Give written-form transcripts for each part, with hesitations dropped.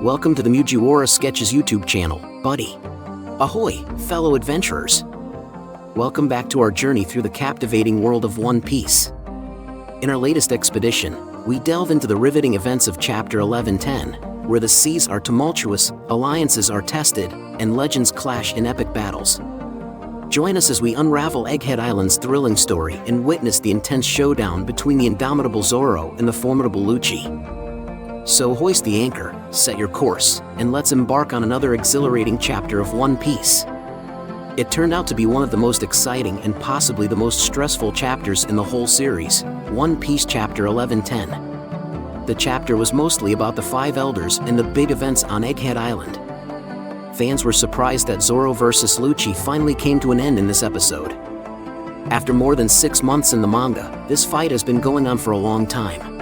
Welcome to the Mujiwara Sketches YouTube channel, buddy. Ahoy, fellow adventurers. Welcome back to our journey through the captivating world of One Piece. In our latest expedition, we delve into the riveting events of Chapter 1110, where the seas are tumultuous, alliances are tested, and legends clash in epic battles. Join us as we unravel Egghead Island's thrilling story and witness the intense showdown between the indomitable Zoro and the formidable Lucci. So hoist the anchor, set your course, and let's embark on another exhilarating chapter of One Piece. It turned out to be one of the most exciting and possibly the most stressful chapters in the whole series, One Piece Chapter 1110. The chapter was mostly about the five elders and the big events on Egghead Island. Fans were surprised that Zoro vs. Lucci finally came to an end in this episode. After more than 6 months in the manga, this fight has been going on for a long time.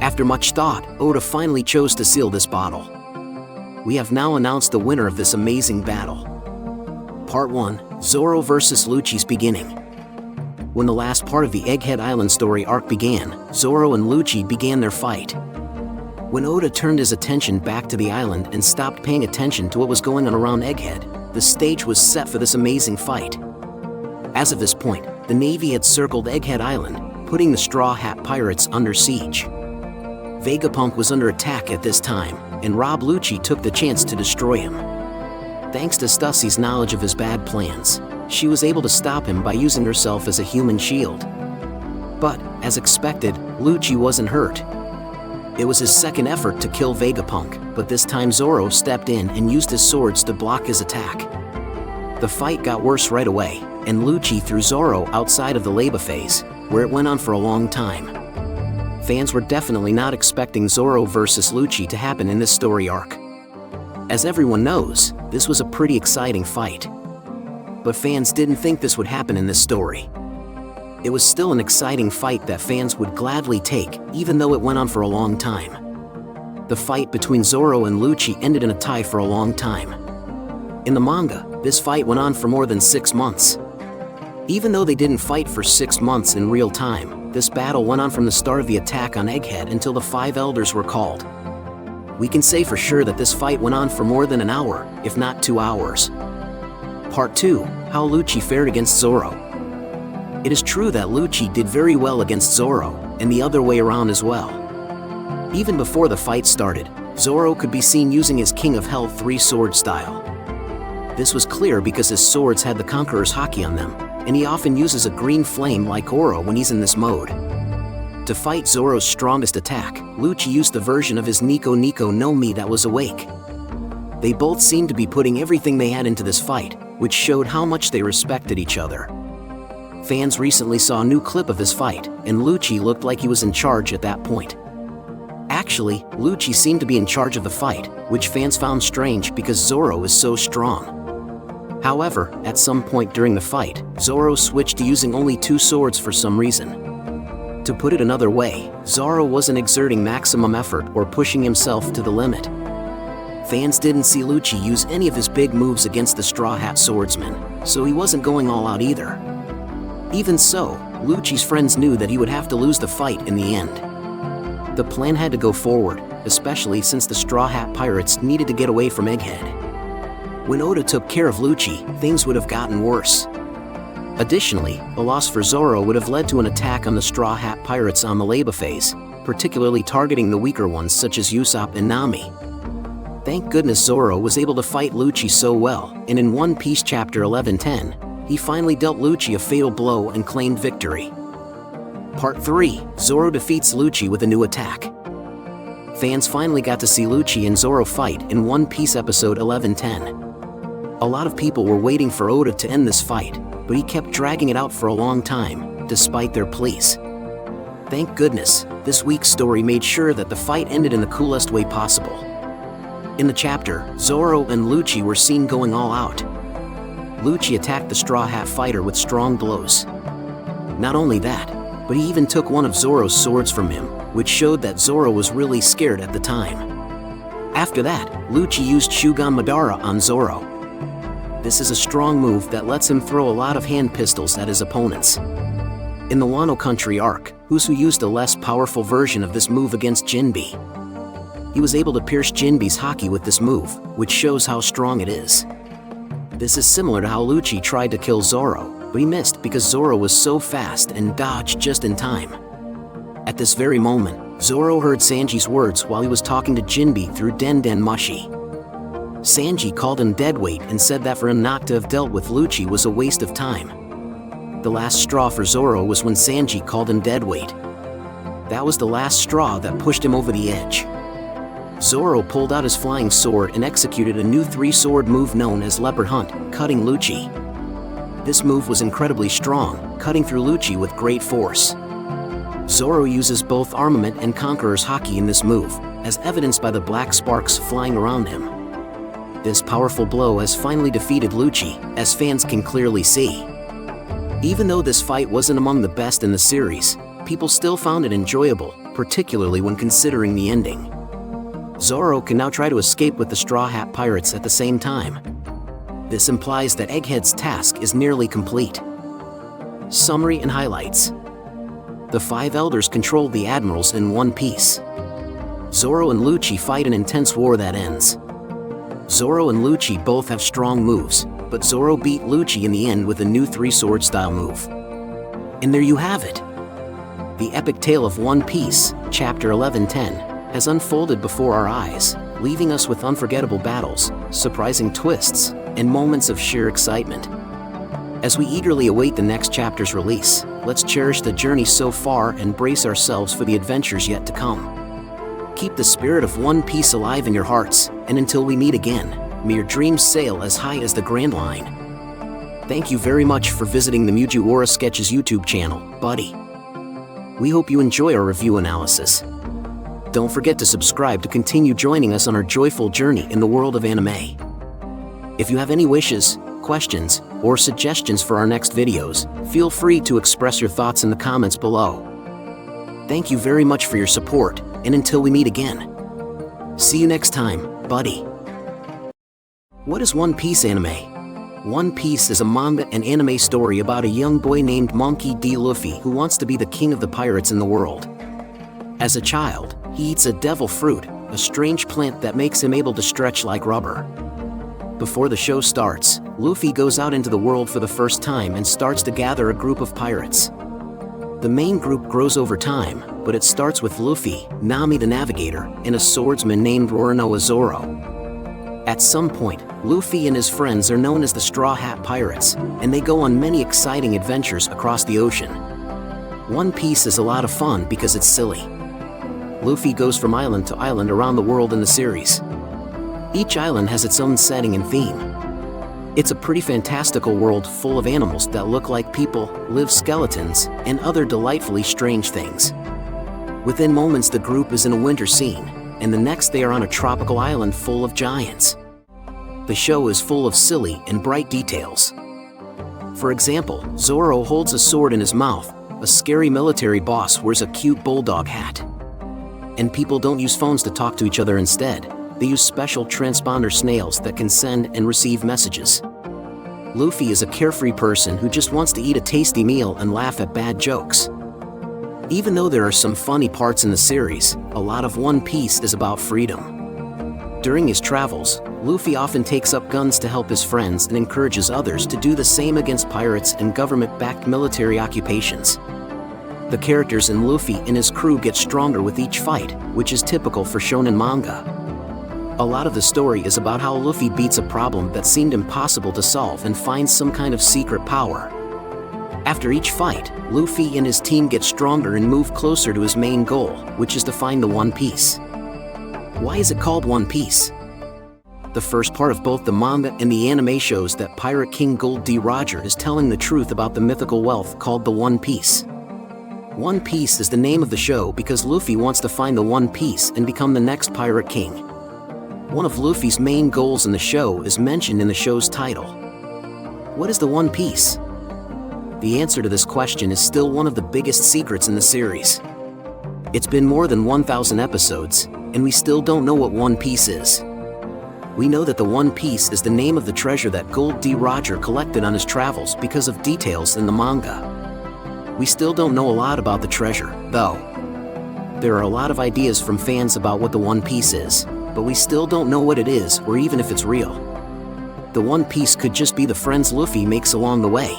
After much thought, Oda finally chose to seal this battle. We have now announced the winner of this amazing battle. Part 1, Zoro vs. Lucci's beginning. When the last part of the Egghead Island story arc began, Zoro and Lucci began their fight. When Oda turned his attention back to the island and stopped paying attention to what was going on around Egghead, the stage was set for this amazing fight. As of this point, the Navy had circled Egghead Island, putting the Straw Hat Pirates under siege. Vegapunk was under attack at this time, and Rob Lucci took the chance to destroy him. Thanks to Stussie's knowledge of his bad plans, she was able to stop him by using herself as a human shield. But, as expected, Lucci wasn't hurt. It was his second effort to kill Vegapunk, but this time Zoro stepped in and used his swords to block his attack. The fight got worse right away, and Lucci threw Zoro outside of the Leba phase, where it went on for a long time. Fans were definitely not expecting Zoro vs. Lucci to happen in this story arc. As everyone knows, this was a pretty exciting fight. But fans didn't think this would happen in this story. It was still an exciting fight that fans would gladly take, even though it went on for a long time. The fight between Zoro and Lucci ended in a tie for a long time. In the manga, this fight went on for more than 6 months. Even though they didn't fight for 6 months in real time, this battle went on from the start of the attack on Egghead until the 5 elders were called. We can say for sure that this fight went on for more than an hour, if not 2 hours. Part 2, how Lucci fared against Zoro. It is true that Lucci did very well against Zoro, and the other way around as well. Even before the fight started, Zoro could be seen using his King of Hell 3-sword style. This was clear because his swords had the Conqueror's Haki on them, and he often uses a green flame like Oro when he's in this mode. To fight Zoro's strongest attack, Lucci used the version of his Nico Nico no Mi that was awake. They both seemed to be putting everything they had into this fight, which showed how much they respected each other. Fans recently saw a new clip of this fight, and Lucci looked like he was in charge at that point. Actually, Lucci seemed to be in charge of the fight, which fans found strange because Zoro is so strong. However, at some point during the fight, Zoro switched to using only 2 swords for some reason. To put it another way, Zoro wasn't exerting maximum effort or pushing himself to the limit. Fans didn't see Lucci use any of his big moves against the Straw Hat Swordsman, so he wasn't going all out either. Even so, Lucci's friends knew that he would have to lose the fight in the end. The plan had to go forward, especially since the Straw Hat Pirates needed to get away from Egghead. When Oda took care of Lucci, things would have gotten worse. Additionally, a loss for Zoro would have led to an attack on the Straw Hat Pirates on the Leba phase, particularly targeting the weaker ones such as Usopp and Nami. Thank goodness Zoro was able to fight Lucci so well, and in One Piece Chapter 1110, he finally dealt Lucci a fatal blow and claimed victory. Part 3, Zoro defeats Lucci with a new attack. Fans finally got to see Lucci and Zoro fight in One Piece episode 1110. A lot of people were waiting for Oda to end this fight, but he kept dragging it out for a long time, despite their pleas. Thank goodness, this week's story made sure that the fight ended in the coolest way possible. In the chapter, Zoro and Lucci were seen going all out. Lucci attacked the Straw Hat fighter with strong blows. Not only that, but he even took one of Zoro's swords from him, which showed that Zoro was really scared at the time. After that, Lucci used Shugon Madara on Zoro. This is a strong move that lets him throw a lot of hand pistols at his opponents. In the Wano Country arc, Usu used a less powerful version of this move against Jinbe. He was able to pierce Jinbe's Haki with this move, which shows how strong it is. This is similar to how Lucci tried to kill Zoro, but he missed because Zoro was so fast and dodged just in time. At this very moment, Zoro heard Sanji's words while he was talking to Jinbe through Den Den Mushi. Sanji called him deadweight and said that for him not to have dealt with Lucci was a waste of time. The last straw for Zoro was when Sanji called him deadweight. That was the last straw that pushed him over the edge. Zoro pulled out his flying sword and executed a new three-sword move known as Leopard Hunt, cutting Lucci. This move was incredibly strong, cutting through Lucci with great force. Zoro uses both armament and Conqueror's Haki in this move, as evidenced by the black sparks flying around him. This powerful blow has finally defeated Lucci, as fans can clearly see. Even though this fight wasn't among the best in the series, people still found it enjoyable, particularly when considering the ending. Zoro can now try to escape with the Straw Hat Pirates at the same time. This implies that Egghead's task is nearly complete. Summary and highlights. The 5 elders controlled the admirals in One Piece. Zoro and Lucci fight an intense war that ends. Zoro and Lucci both have strong moves, but Zoro beat Lucci in the end with a new three-sword style move. And there you have it. The epic tale of One Piece, Chapter 1110, has unfolded before our eyes, leaving us with unforgettable battles, surprising twists, and moments of sheer excitement. As we eagerly await the next chapter's release, let's cherish the journey so far and brace ourselves for the adventures yet to come. Keep the spirit of One Piece alive in your hearts, and until we meet again, may your dreams sail as high as the Grand Line. Thank you very much for visiting the Mugiwara Sketches YouTube channel, buddy. We hope you enjoy our review analysis. Don't forget to subscribe to continue joining us on our joyful journey in the world of anime. If you have any wishes, questions, or suggestions for our next videos, feel free to express your thoughts in the comments below. Thank you very much for your support, and until we meet again. See you next time, buddy. What is One Piece anime? One Piece is a manga and anime story about a young boy named Monkey D. Luffy who wants to be the king of the pirates in the world. As a child, he eats a devil fruit, a strange plant that makes him able to stretch like rubber. Before the show starts, Luffy goes out into the world for the first time and starts to gather a group of pirates. The main group grows over time, but it starts with Luffy, Nami the Navigator, and a swordsman named Roronoa Zoro. At some point, Luffy and his friends are known as the Straw Hat Pirates, and they go on many exciting adventures across the ocean. One Piece is a lot of fun because it's silly. Luffy goes from island to island around the world in the series. Each island has its own setting and theme. It's a pretty fantastical world full of animals that look like people, live skeletons, and other delightfully strange things. Within moments the group is in a winter scene, and the next they are on a tropical island full of giants. The show is full of silly and bright details. For example, Zoro holds a sword in his mouth, a scary military boss wears a cute bulldog hat. And people don't use phones to talk to each other instead. They use special transponder snails that can send and receive messages. Luffy is a carefree person who just wants to eat a tasty meal and laugh at bad jokes. Even though there are some funny parts in the series, a lot of One Piece is about freedom. During his travels, Luffy often takes up guns to help his friends and encourages others to do the same against pirates and government-backed military occupations. The characters in Luffy and his crew get stronger with each fight, which is typical for shonen manga. A lot of the story is about how Luffy beats a problem that seemed impossible to solve and finds some kind of secret power. After each fight, Luffy and his team get stronger and move closer to his main goal, which is to find the One Piece. Why is it called One Piece? The first part of both the manga and the anime shows that Pirate King Gold D. Roger is telling the truth about the mythical wealth called the One Piece. One Piece is the name of the show because Luffy wants to find the One Piece and become the next Pirate King. One of Luffy's main goals in the show is mentioned in the show's title. What is the One Piece? The answer to this question is still one of the biggest secrets in the series. It's been more than 1,000 episodes, and we still don't know what One Piece is. We know that the One Piece is the name of the treasure that Gold D. Roger collected on his travels because of details in the manga. We still don't know a lot about the treasure, though. There are a lot of ideas from fans about what the One Piece is, but we still don't know what it is or even if it's real. The One Piece could just be the friends Luffy makes along the way.